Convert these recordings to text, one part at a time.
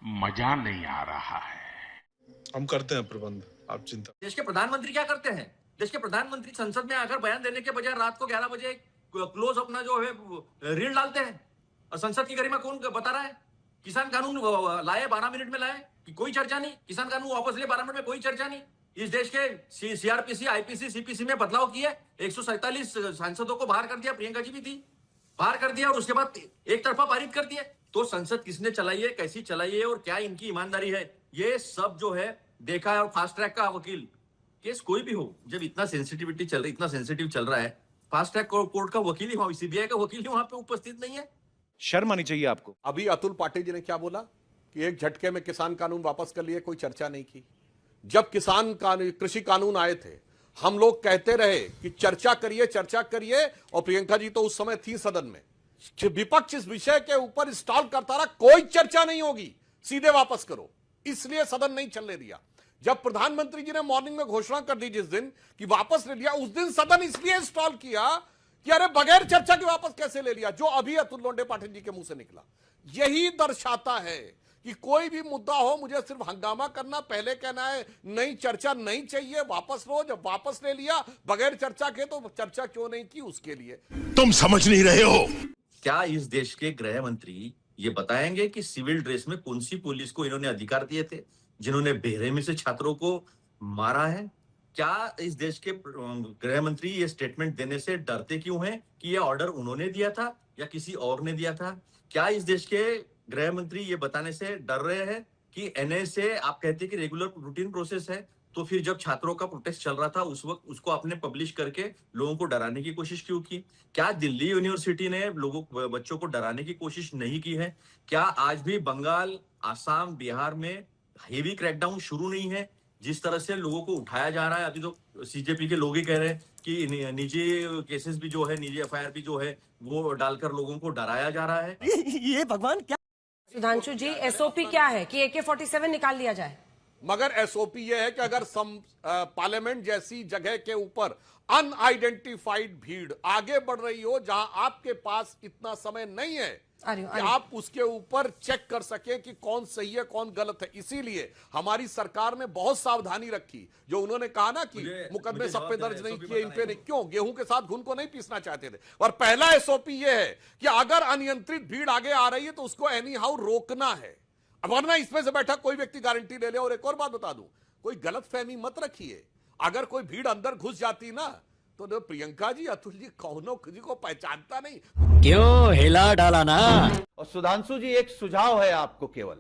मजा नहीं आ रहा है। हम करते हैं प्रबंध, आप चिंता। देश के प्रधानमंत्री क्या करते हैं? देश के प्रधानमंत्री संसद में आकर बयान देने के बजाय रात को 11 बजे क्लोज अपना जो है रील डालते हैं। और संसद की गरिमा कौन बता रहा है? किसान कानून लाए 12 मिनट में लाए कि कोई चर्चा नहीं, किसान कानून वापस ले 12 मिनट में कोई चर्चा नहीं। इस देश के सीआरपीसी, आईपीसी, सीपीसी में बदलाव किए, 147 सांसदों को बाहर कर दिया, प्रियंका जी भी थी, बाहर कर दिया और उसके बाद एक तरफा पारित कर दिया। तो संसद किसने चलाई है, कैसी चलाई है और क्या इनकी ईमानदारी है, ये सब जो है देखा है। और फास्ट ट्रैक का वकील केस कोई भी हो, जब इतना सेंसिटिविटी चल रही, इतना सेंसिटिव चल रहा है, फास्ट ट्रैक कोर्ट का वकील ही वहां, सीबीआई का वकील ही वहां पे उपस्थित नहीं है। शर्म आनी चाहिए आपको। अभी अतुल पाटिल जी ने क्या बोला कि एक झटके में किसान कानून वापस कर लिए, कोई चर्चा नहीं की। जब किसान कृषि कानून आए थे, हम लोग कहते रहे कि चर्चा करिए, चर्चा करिए, और प्रियंका जी तो उस समय थी सदन में। विपक्ष इस विषय के ऊपर स्टॉल करता रहा, कोई चर्चा नहीं होगी, सीधे वापस करो, इसलिए सदन नहीं चलने दिया। जब प्रधानमंत्री जी ने मॉर्निंग में घोषणा कर दी जिस दिन कि वापस ले लिया, उस दिन सदन इसलिए स्टॉल किया कि अरे बगैर चर्चा के वापस कैसे ले लिया, जो अभी अतुल लोंडे पाटिल जी के मुंह से निकला। यही दर्शाता है कि कोई भी मुद्दा हो, मुझे सिर्फ हंगामा करना, पहले कहना है नहीं चर्चा नहीं चाहिए, वापस लो। जब वापस ले लिया बगैर चर्चा के, तो चर्चा क्यों नहीं की उसके लिए तुम समझ नहीं रहे हो। क्या इस देश के गृह मंत्री ये बताएंगे कि सिविल ड्रेस में कौन सी पुलिस को इन्होंने अधिकार दिए थे जिन्होंने बेरहमी से छात्रों को मारा है? क्या इस देश के गृह मंत्री ये स्टेटमेंट देने से डरते क्यों हैं कि ये ऑर्डर उन्होंने दिया था या किसी और ने दिया था? क्या इस देश के गृह मंत्री ये बताने से डर रहे हैं कि एनएसए, आप कहते हैं कि रेगुलर रूटीन प्रोसेस है, तो फिर जब छात्रों का प्रोटेस्ट चल रहा था उस वक्त उसको आपने पब्लिश करके लोगों को डराने की कोशिश क्यों की? क्या दिल्ली यूनिवर्सिटी ने बच्चों को डराने की कोशिश नहीं की है? क्या आज भी बंगाल, आसाम, बिहार में हेवी क्रैकडाउन शुरू नहीं है? जिस तरह से लोगों को उठाया जा रहा है, अभी तो सीजेपी के लोग ही कह रहे हैं कि निजी केसेस भी जो है, निजी एफआईआर भी जो है, वो डालकर लोगों को डराया जा रहा है। ये भगवान क्या? सुधांशु जी, एसओपी क्या है कि AK-47 निकाल लिया जाए? मगर एसओपी यह है कि अगर पार्लियामेंट जैसी जगह के ऊपर अनआइडेंटिफाइड भीड़ आगे बढ़ रही हो, जहां आपके पास इतना समय नहीं है कि आप उसके ऊपर चेक कर सके कि कौन सही है कौन गलत है, इसीलिए हमारी सरकार ने बहुत सावधानी रखी। जो उन्होंने कहा ना कि मुकदमे सब पे दर्ज नहीं किए, इन पे नहीं, क्यों? गेहूं के साथ घुन को नहीं पीसना चाहते थे। और पहला एसओपी यह है कि अगर अनियंत्रित भीड़ आगे आ रही है तो उसको एनी हाउ रोकना है, वरना इसमें से बैठा कोई व्यक्ति गारंटी ले ले। और एक और बात बता दूं, कोई गलत फहमी मत रखिए, अगर कोई भीड़ अंदर घुस जाती ना, तो प्रियंका जी, अतुल जी कौनों किसी को पहचानता नहीं। क्यों हिला डाला ना। और सुधांशु जी, एक सुझाव है आपको, केवल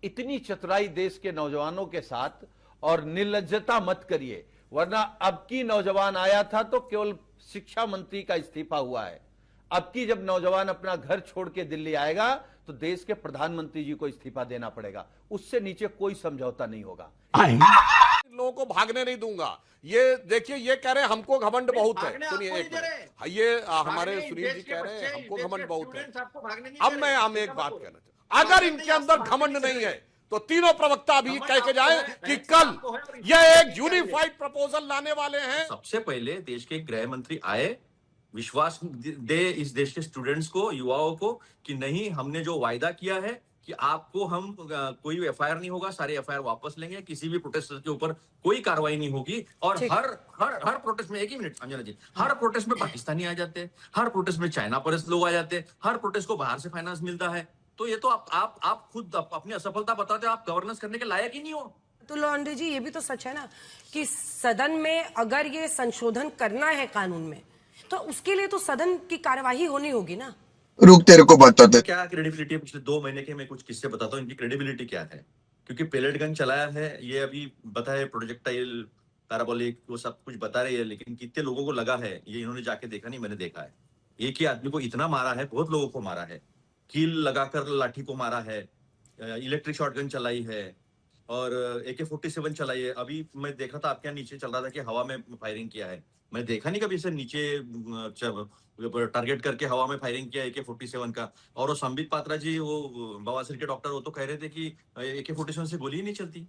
इतनी चतुराई देश के नौजवानों के साथ और निर्लज्जता मत करिए, वरना अब की नौजवान आया था तो केवल शिक्षा मंत्री का इस्तीफा हुआ है। अब की जब नौजवान अपना घर छोड़ के दिल्ली आएगा तो देश के प्रधानमंत्री जी को इस्तीफा देना पड़ेगा, उससे नीचे कोई समझौता नहीं होगा। लोगों को भागने नहीं दूंगा। ये देखिए, ये कह रहे हैं हमको घमंड बहुत है। सुनिए एक मिनट, ये हमारे सुनील जी कह रहे हैं हमको घमंड बहुत है। अब मैं हम एक बात कहना चाहता हूं, अगर इनके अंदर घमंड नहीं है तो तीनों प्रवक्ता भी कह के जाए कि कल यह एक यूनिफाइड प्रपोजल लाने वाले हैं। सबसे पहले देश के गृह मंत्री आए, विश्वास दे इस देश के स्टूडेंट्स को, युवाओं को, कि नहीं, हमने जो वायदा किया है कि आपको हम कोई एफआईआर नहीं होगा, सारे एफआईआर वापस लेंगे, किसी भी प्रोटेस्टर के ऊपर कोई कार्रवाई नहीं होगी। और हर प्रोटेस्ट में, एक ही मिनट अंजना जी, हर प्रोटेस्ट में पाकिस्तानी आ जाते हैं, हर प्रोटेस्ट में चाइना पर लोग आ जाते हैं, हर प्रोटेस्ट को बाहर से फाइनेंस मिलता है। तो ये तो आप खुद अपनी असफलता बताते हो, आप गवर्नेंस करने के लायक ही नहीं हो। तो लोंडे जी, ये भी तो सच है ना कि सदन में अगर ये संशोधन करना है कानून में, तो उसके लिए तो सदन की कार्यवाही होनी होगी ना। रुक, तेरे को बताते क्या क्रेडिबिलिटी है पिछले 2 महीने के, मैं कुछ किस्से बताता हूँ इनकी क्रेडिबिलिटी क्या है। क्योंकि पेलेट गन चलाया है, ये अभी बताए, प्रोजेक्टाइल, पैराबोलिक, वो सब कुछ बता रही है, लेकिन कितने लोगों को लगा है ये इन्होंने जाके देखा नहीं, मैंने देखा है। एक ही आदमी को इतना मारा है, बहुत लोगों को मारा है, कील लगाकर लाठी को मारा है, इलेक्ट्रिक शॉटगन चलाई है और AK-47 चलाई है। अभी मैं देखा था आपके यहाँ नीचे चल रहा था कि हवा में फायरिंग किया है, मैं देखा नहीं कभी इसे नीचे टारगेट करके हवा में फायरिंग किया AK-47 का। और वो संबित पात्रा जी, वो बवासीर के डॉक्टर, वो तो कह रहे थे कि AK-47 से गोली ही नहीं चलती।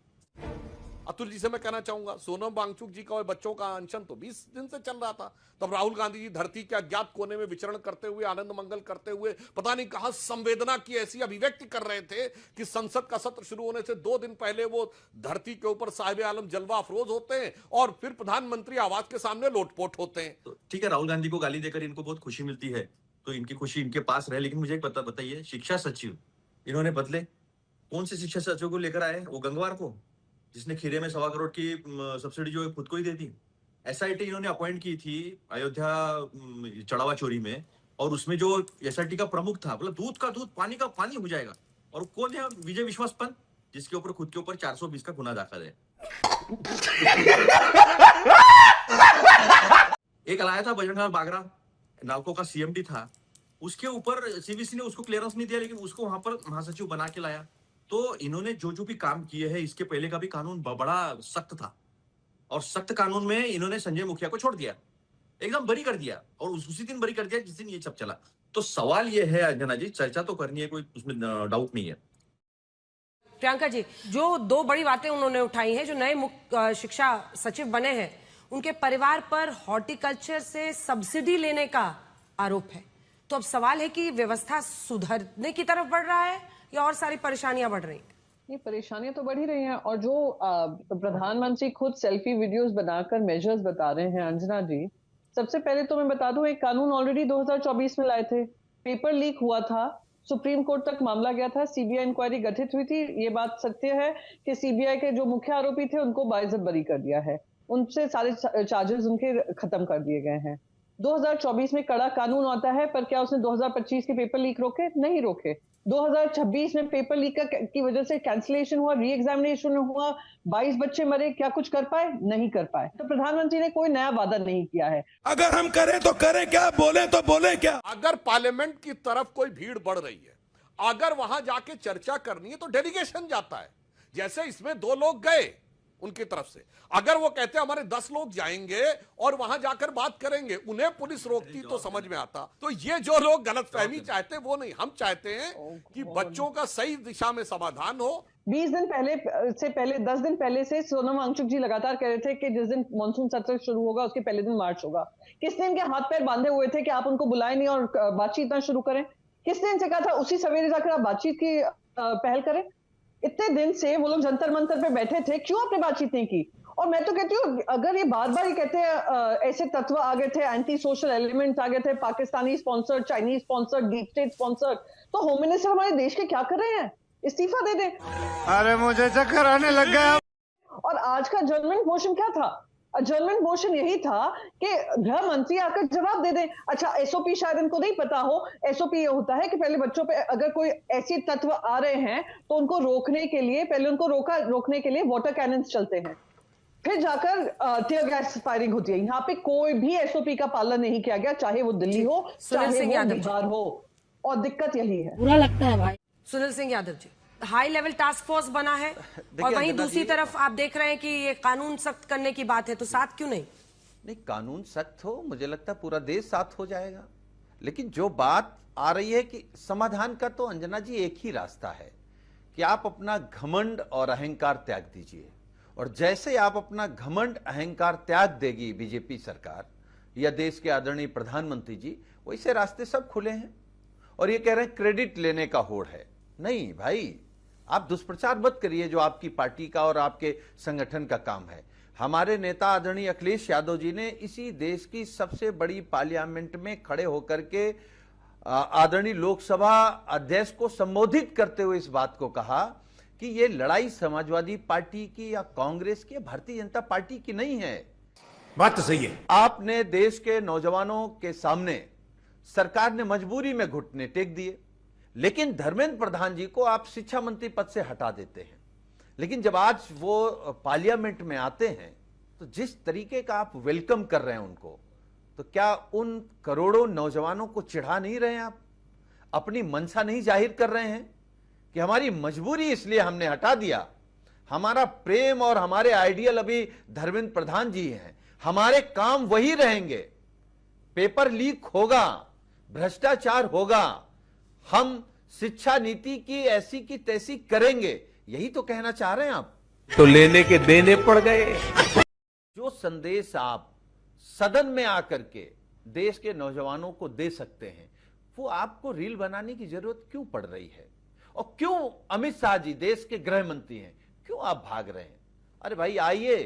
अतुल जी से मैं कहना चाहूंगा, सोनम वांगचुक जी का और बच्चों का अनशन तो 20 दिन से चल रहा था। तब राहुल गांधी जी धरती के अज्ञात कोने में विचरण करते हुए, आनंद मंगल करते हुए, पता नहीं कहां संवेदना की ऐसी अभिव्यक्ति कर रहे थे कि संसद का सत्र शुरू होने से 2 दिन पहले वो धरती के ऊपर साहिब आलम जलवा अफरोज होते हैं और फिर प्रधानमंत्री आवास के सामने लोटपोट होते हैं। तो ठीक है, राहुल गांधी को गाली देकर इनको बहुत खुशी मिलती है, तो इनकी खुशी इनके पास रहे। लेकिन मुझे एक बताइए, शिक्षा सचिव इन्होंने बदले, कौन से शिक्षा सचिव को लेकर आए? वो गंगवार को, जिसने खीरे में 1.25 करोड़ की सब्सिडी जो है खुद को ही दे दी। एसआईटी इन्होंने अपॉइंट की थी अयोध्या चढ़ावा चोरी में, और उसमें जो एसआईटी का प्रमुख था, मतलब दूध का दूध, पानी का पानी हो जाएगा। और कौन है? विजय विश्वास पंत, जिसके ऊपर खुद के ऊपर 420 का गुना दाखिल है। एक लाया था बजरंग बागरा, नालको का सीएमडी था, उसके ऊपर सीवीसी ने उसको क्लियरेंस नहीं दिया, लेकिन उसको वहां पर महासचिव बना के लाया। तो इन्होंने जो भी काम किए हैं, इसके पहले का भी कानून बड़ा सख्त था, और सख्त कानून में इन्होंने संजय मुखिया को छोड़ दिया, एकदम बरी कर दिया, और उसी दिन बरी कर दिया जिस दिन ये सब चला। तो सवाल ये है अंजना जी, चर्चा तो करनी है, कोई उसमें डाउट नहीं है। प्रियंका जी, जो 2 बड़ी बातें उन्होंने उठाई हैं, जो नए शिक्षा सचिव बने हैं उनके परिवार पर हॉर्टिकल्चर से सब्सिडी लेने का आरोप है। तो अब सवाल है कि व्यवस्था सुधरने की तरफ बढ़ रहा है या और सारी परेशानियां बढ़ रही हैं? ये परेशानियां तो बढ़ ही रही हैं, और जो प्रधानमंत्री खुद सेल्फी वीडियोस बनाकर मेजर्स बता रहे हैं अंजना जी, सबसे पहले तो मैं बता दूं, एक कानून ऑलरेडी 2024 में लाए थे, पेपर लीक हुआ था, सुप्रीम कोर्ट तक मामला गया था, सीबीआई इंक्वायरी गठित हुई थी। ये बात सत्य है कि सीबीआई के जो मुख्य आरोपी थे उनको बाइज्जत बरी कर दिया है, उनसे सारे चार्जेस उनके खत्म कर दिए गए हैं। 2024 में कड़ा कानून आता है, पर क्या उसने 2025 के पेपर लीक रोके? नहीं रोके। 2026 में पेपर लीक की वजह से कैंसिलेशन हुआ, री एग्जामिनेशन हुआ, 22 बच्चे मरे, क्या कुछ कर पाए? नहीं कर पाए। तो प्रधानमंत्री ने कोई नया वादा नहीं किया है। अगर हम करें तो करें क्या, बोले तो बोले क्या? अगर पार्लियामेंट की तरफ कोई भीड़ बढ़ रही है, अगर वहां जाके चर्चा करनी है तो डेलीगेशन जाता है। जैसे इसमें 2 लोग गए उनकी तरफ से, अगर वो कहते हमारे 10 लोग जाएंगे और वहां जाकर बात करेंगे, उन्हें पुलिस रोकती तो समझ में आता। तो ये जो लोग गलतफहमी चाहते वो नहीं, हम चाहते हैं कि बच्चों का सही दिशा में समाधान हो। 20 दिन पहले से पहले 10 दिन पहले से सोनम वांगचुक जी लगातार कह रहे थे कि जिस दिन मानसून सत्र शुरू होगा उसके पहले दिन मार्च होगा। किसने इनके हाथ पैर बांधे हुए थे कि आप उनको बुलाए नहीं और बातचीत ना शुरू करें? किसने इनसे कहा था उसी सवेरे जाकर आप बातचीत की पहल करें? इतने दिन से वो लोग जंतर मंतर पे बैठे थे, क्यों आपने बातचीत नहीं की? और मैं तो कहती हूँ, अगर ये बार बार ये कहते हैं ऐसे तत्व आ गए थे, एंटी सोशल एलिमेंट्स आ गए थे, Pakistani sponsored, Chinese sponsored, deep state sponsored, तो होम मिनिस्टर हमारे देश के क्या कर रहे हैं? इस्तीफा दे दें। अरे मुझे चक्कर आने लग गया। और आज का अडजर्नमेंट मोशन क्या था? अडजर्नमेंट मोशन यही था कि गृह मंत्री आकर जवाब दे दें। अच्छा, एसओपी शायद इनको नहीं पता हो, एसओपी ये होता है कि पहले बच्चों पे अगर कोई ऐसे तत्व आ रहे हैं तो उनको रोकने के लिए पहले उनको रोकने के लिए वाटर कैनन्स चलते हैं, फिर जाकर टीयर गैस फायरिंग होती है। यहाँ पे कोई भी एसओपी का पालन नहीं किया गया, चाहे वो दिल्ली हो चाहे वो बिहार हो, और दिक्कत यही है। बुरा लगता है भाई। Sunil Singh Yadav ji, high level task force बना है और वहीं दूसरी तरफ आप देख रहे हैं कि ये कानून सख्त करने की बात है, तो साथ क्यों नहीं? कानून सख्त हो, मुझे लगता है पूरा देश साथ हो जाएगा। लेकिन जो बात आ रही है कि समाधान का तो अंजना जी एक ही रास्ता है कि आप अपना घमंड और अहंकार त्याग दीजिए, और जैसे आप अपना घमंड अहंकार त्याग देगी बीजेपी सरकार या देश के आदरणीय प्रधानमंत्री जी, वैसे रास्ते सब खुले हैं। और ये कह रहे हैं क्रेडिट लेने का होड़ है, नहीं भाई, आप दुष्प्रचार मत करिए जो आपकी पार्टी का और आपके संगठन का काम है। हमारे नेता आदरणीय अखिलेश यादव जी ने इसी देश की सबसे बड़ी पार्लियामेंट में खड़े होकर के आदरणीय लोकसभा अध्यक्ष को संबोधित करते हुए इस बात को कहा कि ये लड़ाई समाजवादी पार्टी की या कांग्रेस की, भारतीय जनता पार्टी की नहीं है। बात तो सही है। आपने देश के नौजवानों के सामने, सरकार ने मजबूरी में घुटने टेक दिए, लेकिन धर्मेंद्र प्रधान जी को आप शिक्षा मंत्री पद से हटा देते हैं। लेकिन जब आज वो पार्लियामेंट में आते हैं तो जिस तरीके का आप वेलकम कर रहे हैं उनको, तो क्या उन करोड़ों नौजवानों को चिढ़ा नहीं रहे हैं? आप अपनी मंशा नहीं जाहिर कर रहे हैं कि हमारी मजबूरी इसलिए हमने हटा दिया, हमारा प्रेम और हमारे आइडियल अभी धर्मेंद्र प्रधान जी हैं, हमारे काम वही रहेंगे, पेपर लीक होगा, भ्रष्टाचार होगा, हम शिक्षा नीति की ऐसी की तैसी करेंगे, यही तो कहना चाह रहे हैं आप? तो लेने के देने पड़ गए। जो संदेश आप सदन में आकर के देश के नौजवानों को दे सकते हैं, वो आपको रील बनाने की जरूरत क्यों पड़ रही है? और क्यों अमित शाह जी देश के गृह मंत्री हैं, क्यों आप भाग रहे हैं? अरे भाई आइए,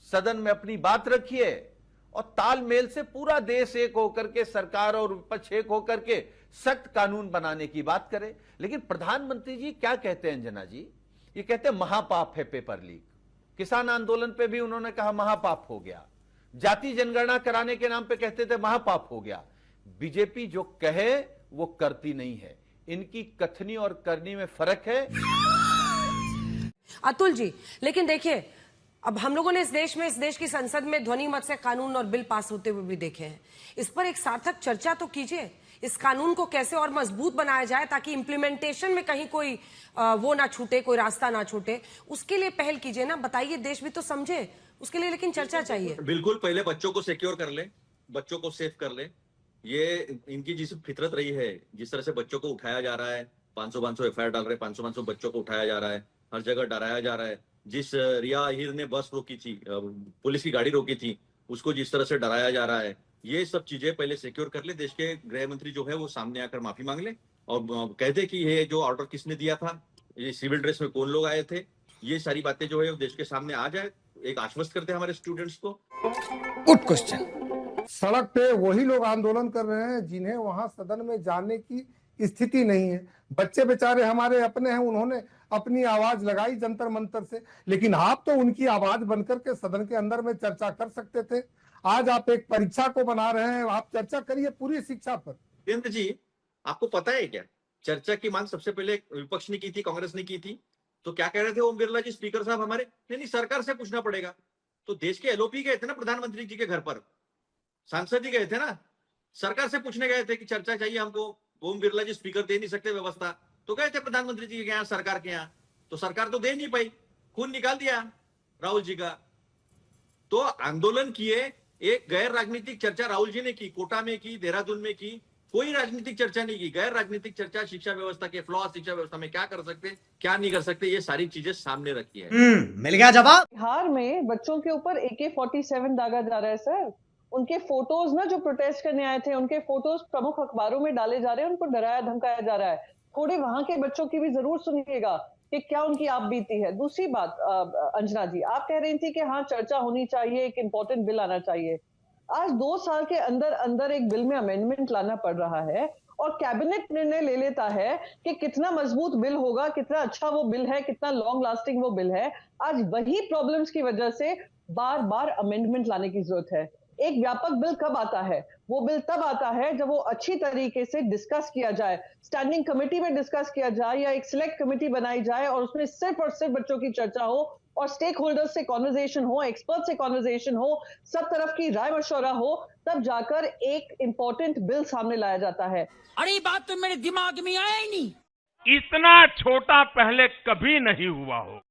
सदन में अपनी बात रखिए और तालमेल से पूरा देश एक होकर के, सरकार और विपक्ष एक होकर के सख्त कानून बनाने की बात करें। लेकिन प्रधानमंत्री जी क्या कहते हैं अंजना जी? ये कहते हैं महापाप है पेपर लीक। किसान आंदोलन पे भी उन्होंने कहा महापाप हो गया। जाति जनगणना कराने के नाम पे कहते थे महापाप हो गया। बीजेपी जो कहे वो करती नहीं है। इनकी कथनी और करनी में फर्क है। अतुल जी, लेकिन देखिए, अब हम लोगों ने इस देश की संसद में ध्वनि मत से कानून और बिल पास होते हुए भी देखे हैं। इस पर एक सार्थक चर्चा तो कीजिए। इस कानून को कैसे और मजबूत बनाया जाए ताकि इंप्लीमेंटेशन में कहीं कोई वो ना छूटे, कोई रास्ता ना छूटे। उसके लिए पहल कीजिए ना, बताइए, देश भी तो समझे उसके लिए। लेकिन चर्चा चाहिए। बिल्कुल, पहले बच्चों को सिक्योर कर ले, बच्चों को सेफ कर ले। ये इनकी जिस फितरत रही है, जिस तरह से बच्चों को उठाया जा रहा है, 500 एफआईआर डाल रहे हैं, 500 बच्चों को उठाया जा रहा है, हर जगह डराया जा रहा है। जिस रिया अहिर ने बस रोकी थी, पुलिस की गाड़ी रोकी थी, उसको जिस तरह से डराया जा रहा है, ये सब चीजें पहले सिक्योर कर ले। देश के गृह मंत्री जो है वो सामने आकर माफी मांग ले और कह दे कि ये जो ऑर्डर किसने दिया था, ये सिविल ड्रेस में कौन लोग आए थे, ये सारी बातें जो है वो देश के सामने आ जाए। एक आश्वस्त करते हैं हमारे स्टूडेंट्स को। Good question. सड़क पे वही लोग आंदोलन कर रहे हैं जिन्हें वहां सदन में जाने की स्थिति नहीं है। बच्चे बेचारे हमारे अपने हैं, उन्होंने अपनी आवाज लगाई जंतर मंतर से, लेकिन आप तो उनकी आवाज बनकर के सदन के अंदर में चर्चा कर सकते थे। आज आप एक परीक्षा को बना रहे हैं, आप चर्चा करिए पूरी शिक्षा पर। वीरेंद्र जी, आपको पता है क्या, चर्चा की मांग सबसे पहले विपक्ष ने की थी, कांग्रेस ने की थी। तो क्या कह रहे थे ओम बिरला जी, स्पीकर साहब हमारे, नहीं सरकार से पूछना पड़ेगा। तो देश के एलओपी गए थे ना प्रधानमंत्री जी के घर पर, सांसद ही गए थे ना, सरकार से पूछने गए थे कि चर्चा चाहिए हमको। ओम बिरला जी स्पीकर दे नहीं सकते व्यवस्था, तो गए थे प्रधानमंत्री जी के यहाँ, सरकार के यहाँ। तो सरकार तो दे नहीं पाई, खून निकाल दिया राहुल जी का। तो आंदोलन किए, एक गैर राजनीतिक चर्चा राहुल जी ने की, कोटा में की, देहरादून में की, कोई राजनीतिक चर्चा नहीं की। गैर राजनीतिक चर्चा शिक्षा व्यवस्था के फ्लॉ, शिक्षा व्यवस्था में क्या कर सकते, क्या नहीं कर सकते, ये सारी चीजें सामने रखी है। मिल गया जवाब। बिहार में बच्चों के ऊपर AK-47 दागा जा रहा है सर। उनके फोटोज ना, जो प्रोटेस्ट करने आए थे, उनके फोटोज प्रमुख अखबारों में डाले जा रहे हैं, उनको डराया धमकाया जा रहा है। थोड़े वहां के बच्चों की भी जरूर सुनिएगा कि क्या उनकी आप बीती है। दूसरी बात, अंजना जी, आप कह रही थी कि हाँ चर्चा होनी चाहिए, एक इंपॉर्टेंट बिल आना चाहिए। आज 2 साल के अंदर अंदर एक बिल में अमेंडमेंट लाना पड़ रहा है और कैबिनेट निर्णय ले लेता है कि कितना मजबूत बिल होगा, कितना अच्छा वो बिल है, कितना लॉन्ग लास्टिंग वो बिल है। आज वही प्रॉब्लम्स की वजह से बार बार अमेंडमेंट लाने की जरूरत है। एक व्यापक बिल कब आता है? वो बिल तब आता है जब वो अच्छी तरीके से डिस्कस किया जाए, स्टैंडिंग कमेटी में डिस्कस किया जाए या एक सिलेक्ट कमेटी बनाई जाए और उसमें सिर्फ और सिर्फ बच्चों की चर्चा हो और स्टेक होल्डर्स से कॉन्वर्सेशन हो, एक्सपर्ट से कॉन्वर्सेशन हो, सब तरफ की राय मशवरा हो, तब जाकर एक इंपॉर्टेंट बिल सामने लाया जाता है। अरे बात तो मेरे दिमाग में आया ही नहीं। इतना छोटा पहले कभी नहीं हुआ हो।